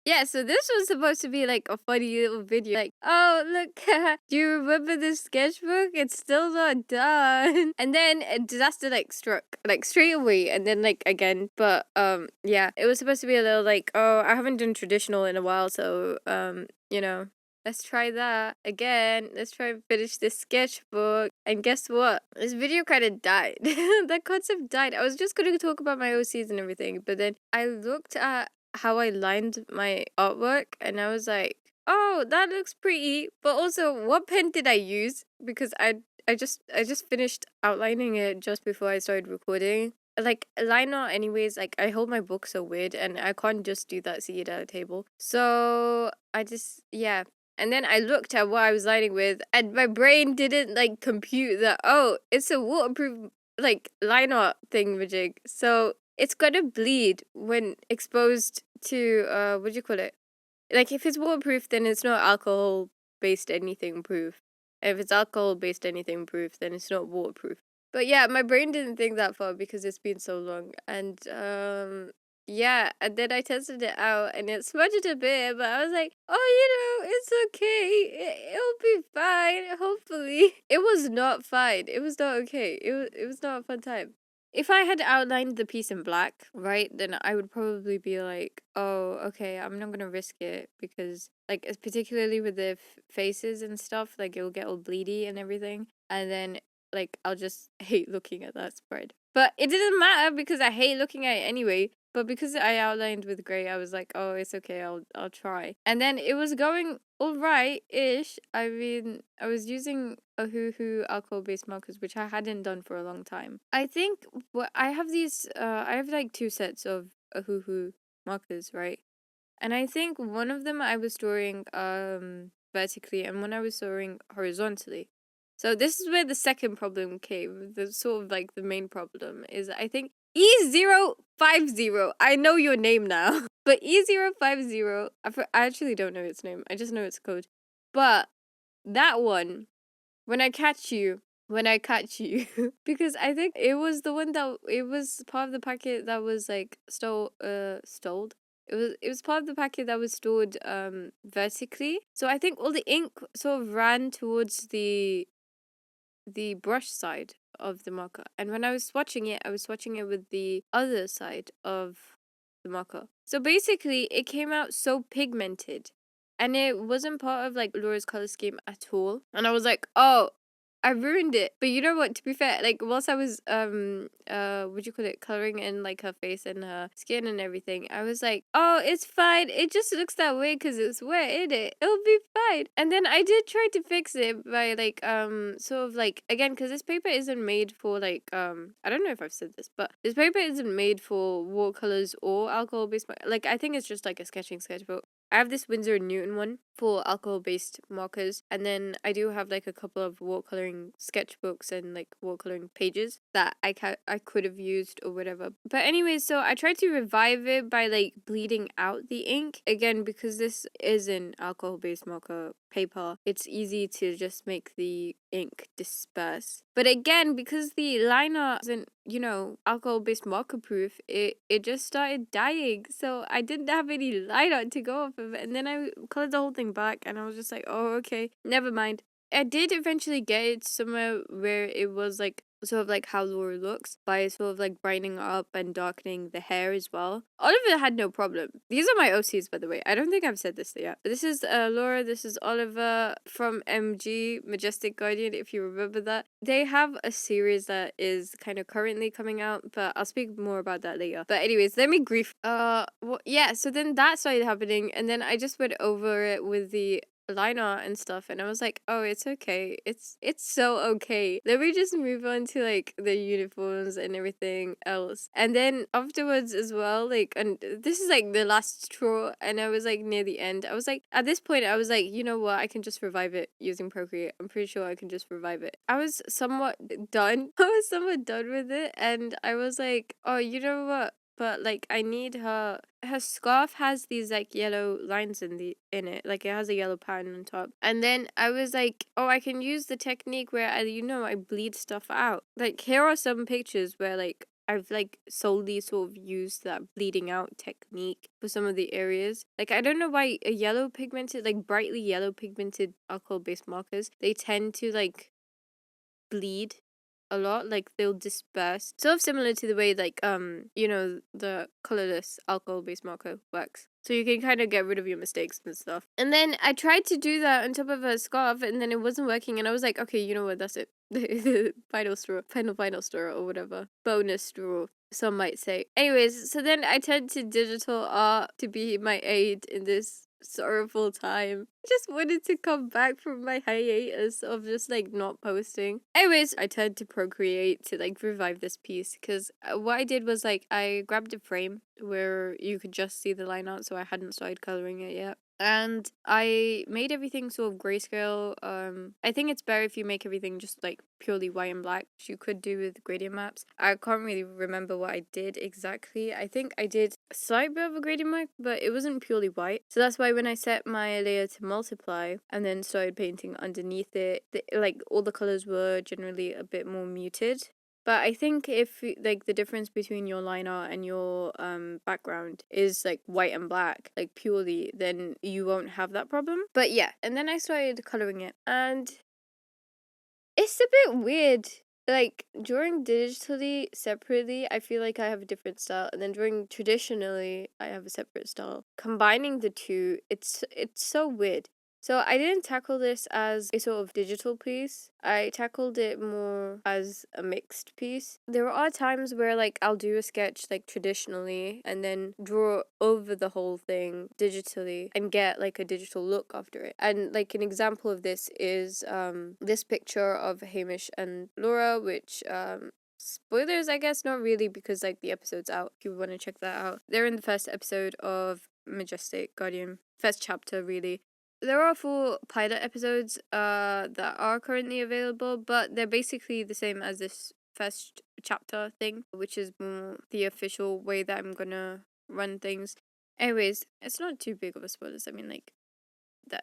Yeah, so this was supposed to be like a funny little video. Like, oh, look, do you remember this sketchbook? It's still not done. And then a disaster like struck, like straight away, and then like again. But yeah, it was supposed to be a little like, oh, I haven't done traditional in a while, so you know, let's try that again. Let's try and finish this sketchbook. And guess what? This video kind of died. That concept died. I was just gonna talk about my OCs and everything, but then I looked at how I lined my artwork and I was like, oh, that looks pretty. But also, what pen did I use? Because I just finished outlining it just before I started recording. Like line art anyways, like I hold my book so weird and I can't just do that seated at a table. So I just yeah. And then I looked at what I was lining with and my brain didn't like compute that, oh, it's a waterproof like line art thingamajig. So it's gonna bleed when exposed to what do you call it? Like if it's waterproof, then it's not alcohol based anything proof. If it's alcohol based anything proof, then it's not waterproof. But yeah, my brain didn't think that far because it's been so long. And yeah, and then I tested it out and it smudged a bit, but I was like, oh, it's okay. It'll be fine, hopefully. It was not fine. It was not okay. It was not a fun time. If I had outlined the piece in black, right, then I would probably be like, oh, okay, I'm not gonna risk it because, like, particularly with the faces and stuff, like, it'll get all bleedy and everything. And then, like, I'll just hate looking at that spread. But it didn't matter because I hate looking at it anyway. But because I outlined with grey, I was like, oh, it's okay, I'll try. And then it was going alright-ish. I mean, I was using Ohuhu alcohol-based markers, which I hadn't done for a long time. I think I have these, I have like 2 sets of Ohuhu markers, right? And I think one of them I was storing vertically and one I was storing horizontally. So this is where the second problem came. The sort of like the main problem is I think E050. I know your name now. But E050, I actually don't know its name. I just know its code. But that one, when I catch you, because I think it was the one that it was part of the packet that was like stoled. It was part of the packet that was stored vertically. So I think all the ink sort of ran towards the brush side of the marker. And when I was swatching it, I was swatching it with the other side of the marker. So basically, it came out so pigmented. And it wasn't part of like Laura's color scheme at all. And I was like, oh, I ruined it. But you know what? To be fair, like whilst I was what do you call it, coloring in like her face and her skin and everything, I was like, oh, it's fine. It just looks that way because it's wet in it. It'll be fine. And then I did try to fix it by like sort of like again because this paper isn't made for like I don't know if I've said this, but this paper isn't made for watercolors or alcohol based. Like I think it's just like a sketchbook. I have this Winsor & Newton one for alcohol-based markers, and then I do have like a couple of watercoloring sketchbooks and like watercoloring pages that I could have used or whatever. But anyways, so I tried to revive it by like bleeding out the ink again because this is an alcohol-based marker paper. It's easy to just make the ink disperse. But again, because the liner isn't alcohol-based marker proof, it just started dying. So I didn't have any liner to go off of it. And then I colored the whole thing back and I was just like, oh, okay, never mind. I did eventually get it somewhere where it was like sort of like how Laura looks by sort of like brightening up and darkening the hair as well. Oliver had no problem. These are my OCs, by the way. I don't think I've said this yet. But this is Laura, this is Oliver from MG, Majestic Guardian, if you remember that. They have a series that is kind of currently coming out, but I'll speak more about that later. But anyways, let me grief. Yeah, so then that started happening, and then I just went over it with the liner and stuff, and I was like, oh, it's okay, it's so okay, let me just move on to like the uniforms and everything else. And then afterwards as well, like, and this is like the last straw, and I was like near the end, I was like, at this point I was like, you know what, I can just revive it using Procreate. I'm pretty sure I can just revive it. I was somewhat done with it, and I was like, oh, you know what, but like I need her scarf has these like yellow lines in it, like it has a yellow pattern on top. And then I was like, oh, I can use the technique where I bleed stuff out. Like here are some pictures where like I've like solely sort of used that bleeding out technique for some of the areas. Like, I don't know why a yellow pigmented, like brightly yellow pigmented alcohol-based markers, they tend to like bleed a lot, like they'll disperse, sort of similar to the way like the colorless alcohol based marker works, so you can kind of get rid of your mistakes and stuff. And then I tried to do that on top of a scarf, and then it wasn't working, and I was like, okay, you know what, that's it. Final straw, final straw, or whatever, bonus straw some might say. Anyways, so then I turned to digital art to be my aid in this sorrowful time. I just wanted to come back from my hiatus of just like not posting. Anyways, I turned to Procreate to like revive this piece, because what I did was like I grabbed a frame where you could just see the line art, so I hadn't started coloring it yet. And I made everything sort of grayscale. I think it's better if you make everything just like purely white and black, which you could do with gradient maps. I can't really remember what I did exactly. I think I did a slight bit of a gradient map, but it wasn't purely white. So that's why when I set my layer to multiply and then started painting underneath it, like all the colors were generally a bit more muted. But I think if like the difference between your line art and your background is like white and black, like purely, then you won't have that problem. But yeah, and then I started coloring it, and it's a bit weird. Like drawing digitally separately, I feel like I have a different style, and then drawing traditionally, I have a separate style. Combining the two, it's so weird. So I didn't tackle this as a sort of digital piece. I tackled it more as a mixed piece. There are times where like I'll do a sketch like traditionally and then draw over the whole thing digitally and get like a digital look after it. And like an example of this is this picture of Hamish and Laura, which spoilers, I guess, not really, because like the episode's out if you want to check that out. They're in the first episode of Majestic Guardian, first chapter really. There are 4 pilot episodes that are currently available, but they're basically the same as this first chapter thing, which is more the official way that I'm gonna run things. Anyways, it's not too big of a spoilers. I mean, like,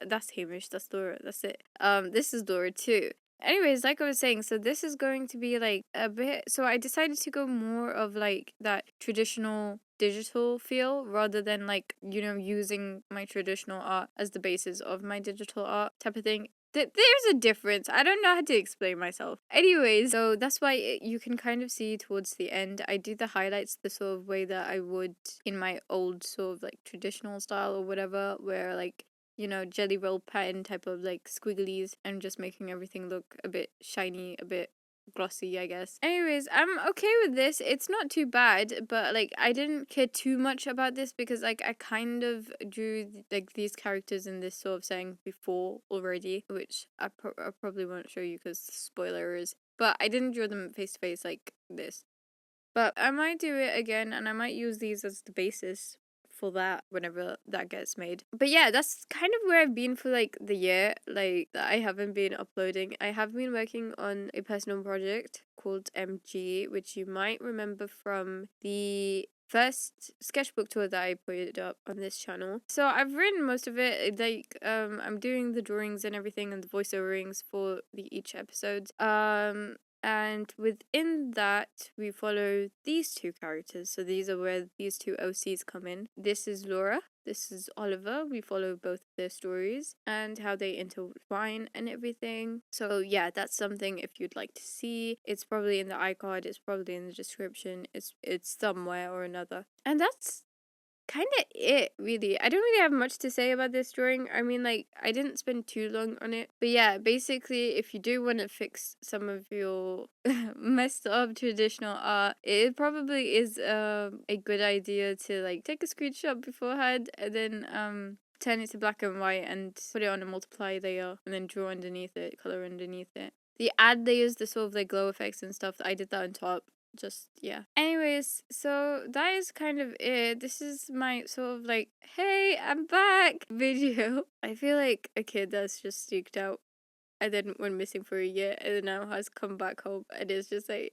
that's Hamish, that's Laura, that's it. This is Laura too. Anyways, like I was saying, so this is going to be like a bit, so I decided to go more of like that traditional digital feel rather than like, using my traditional art as the basis of my digital art type of thing. There's a difference. I don't know how to explain myself. Anyways, so that's why you can kind of see towards the end, I do the highlights the sort of way that I would in my old sort of like traditional style or whatever, where like, jelly roll pattern type of like squigglies, and just making everything look a bit shiny, a bit glossy, I guess. Anyways, I'm okay with this. It's not too bad, but like I didn't care too much about this because like I kind of drew like these characters in this sort of setting before already, which I probably won't show you because spoilers. But I didn't draw them face to face like this. But I might do it again, and I might use these as the basis for that whenever that gets made. But yeah, that's kind of where I've been for like the year, like that I haven't been uploading. I have been working on a personal project called MG, which you might remember from the first sketchbook tour that I put up on this channel. So I've written most of it, like I'm doing the drawings and everything and the voiceoverings for each episode. And within that, we follow these 2 characters. So these are where these 2 OCs come in. This is Laura. This is Oliver. We follow both their stories and how they intertwine and everything. So yeah, that's something if you'd like to see. It's probably in the iCard. It's probably in the description. It's somewhere or another. And that's kind of it, really. I don't really have much to say about this drawing. I mean, like, I didn't spend too long on it. But yeah, basically, if you do want to fix some of your messed up traditional art, it probably is a good idea to, like, take a screenshot beforehand and then, turn it to black and white and put it on a multiply layer and then draw underneath it, color underneath it. The add layers, the sort of, like, glow effects and stuff, I did that on top. Just yeah. Anyways, so that is kind of it. This is my sort of like, hey, I'm back video. I feel like a kid that's just sneaked out and then went missing for a year and then now has come back home and is just like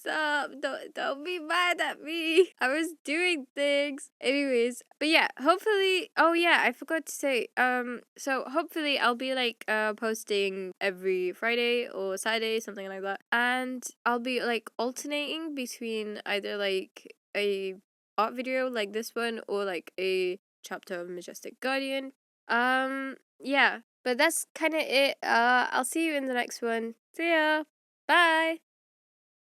up? Don't be mad at me. I was doing things. Anyways, but yeah, hopefully. Oh yeah, I forgot to say. So hopefully I'll be like posting every Friday or Saturday, something like that, and I'll be like alternating between either like a art video like this one or like a chapter of Majestic Guardian. Yeah, but that's kind of it. I'll see you in the next one. See ya. Bye.